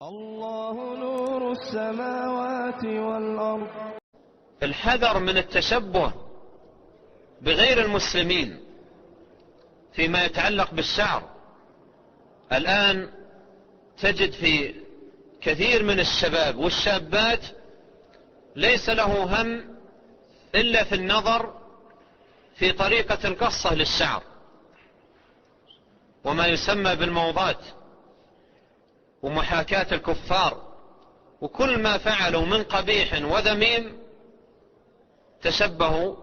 الله نور السماوات والأرض. الحذر من التشبه بغير المسلمين فيما يتعلق بالشعر. الآن تجد في كثير من الشباب والشابات ليس له هم إلا في النظر في طريقة القصة للشعر وما يسمى بالموضات ومحاكاة الكفار، وكل ما فعلوا من قبيح وذميم تشبهوا،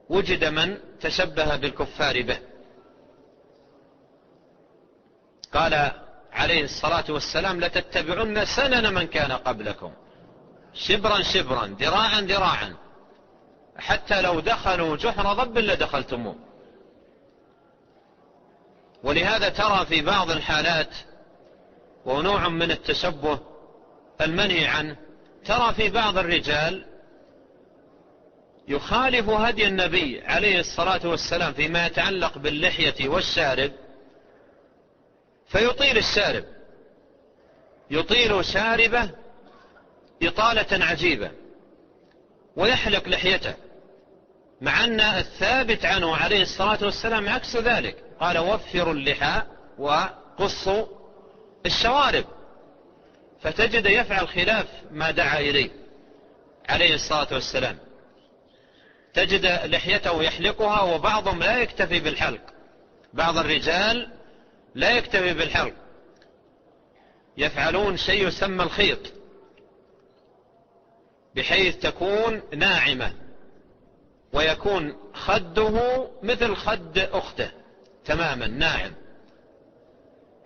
وجد من تشبه بالكفار به. قال عليه الصلاة والسلام: لتتبعن سنن من كان قبلكم شبرا شبرا ذراعا ذراعا حتى لو دخلوا جحر ضب لدخلتموه. ولهذا ترى في بعض الحالات ونوع من التشبه المنهي عنه، ترى في بعض الرجال يخالف هدي النبي عليه الصلاة والسلام فيما يتعلق باللحية والشارب، فيطيل الشارب، يطيل شاربه إطالة عجيبة ويحلق لحيته، مع أن الثابت عنه عليه الصلاة والسلام عكس ذلك. قال: وفروا اللحى وقصوا الشوارب. فتجد يفعل خلاف ما دعا إليه عليه الصلاة والسلام. تجد لحيته يحلقها، وبعضهم لا يكتفي بالحلق، بعض الرجال لا يكتفي بالحلق، يفعلون شيء يسمى الخيط، بحيث تكون ناعمة ويكون خده مثل خد أخته تماما ناعم.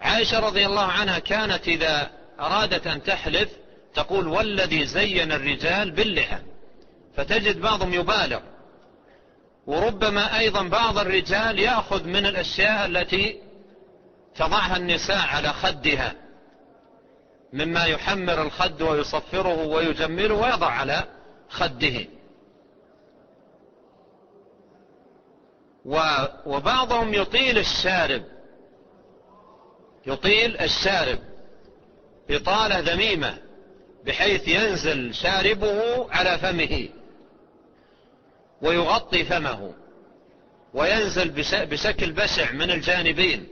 عائشة رضي الله عنها كانت إذا أرادت أن تحلف تقول: والذي زين الرجال باللحى. فتجد بعضهم يبالغ، وربما أيضا بعض الرجال يأخذ من الأشياء التي تضعها النساء على خدها مما يحمر الخد ويصفره ويجمله ويضع على خده. وبعضهم يطيل الشارب إطالة ذميمة، بحيث ينزل شاربه على فمه ويغطي فمه، وينزل بشكل بشع من الجانبين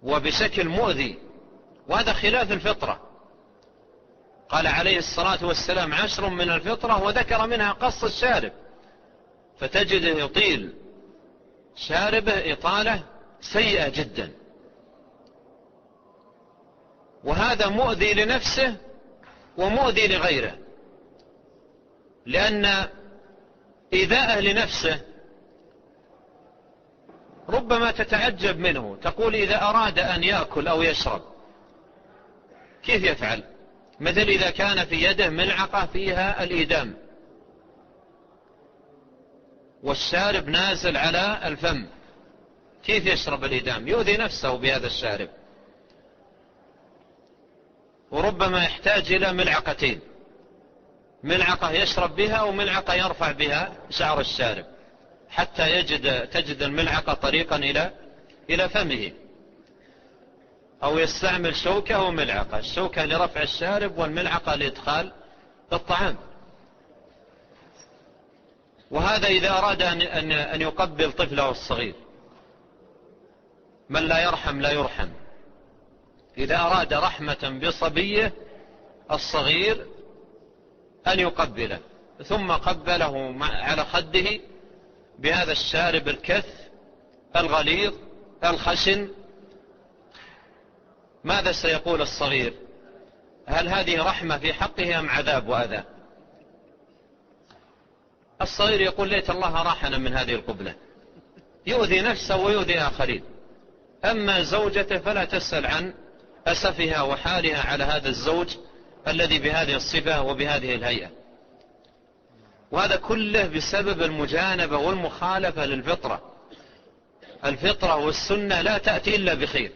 وبشكل مؤذي، وهذا خلاف الفطرة. قال عليه الصلاة والسلام: 10 من الفطرة، وذكر منها قص الشارب. فتجده يطيل شاربه إطالة سيئة جدا، وهذا مؤذي لنفسه ومؤذي لغيره، لأن إيذاءه لنفسه ربما تتعجب منه، تقول: إذا أراد أن يأكل أو يشرب كيف يفعل؟ مثل إذا كان في يده ملعقة فيها الإيدام والشارب نازل على الفم، كيف يشرب الإيدام؟ يؤذي نفسه بهذا الشارب. وربما يحتاج إلى ملعقتين، ملعقة يشرب بها وملعقة يرفع بها شعر الشارب، حتى تجد الملعقة طريقا إلى فمه، أو يستعمل شوكة وملعقة، الشوكة لرفع الشارب والملعقة لإدخال الطعام. وهذا إذا أراد أن يقبل طفله الصغير، من لا يرحم لا يرحم. إذا أراد رحمة بصبيه الصغير أن يقبله، ثم قبله على خده بهذا الشارب الكث الغليظ الخشن، ماذا سيقول الصغير؟ هل هذه رحمة في حقه أم عذاب وأذى؟ الصغير يقول: ليت الله راحنا من هذه القبلة، يؤذي نفسه ويؤذي آخرين. أما زوجته فلا تسأل عن أسفها وحالها على هذا الزوج الذي بهذه الصفة وبهذه الهيئة. وهذا كله بسبب المجانبة والمخالفة للفطرة. الفطرة والسنة لا تأتي إلا بخير،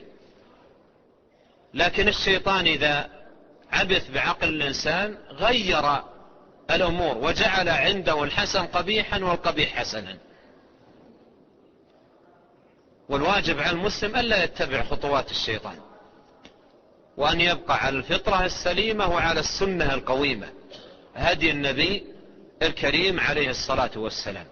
لكن الشيطان إذا عبث بعقل الإنسان غير الأمور وجعل عنده الحسن قبيحا والقبيح حسنا. والواجب على المسلم ألا يتبع خطوات الشيطان، وأن يبقى على الفطرة السليمة وعلى السنة القويمة، هدي النبي الكريم عليه الصلاة والسلام.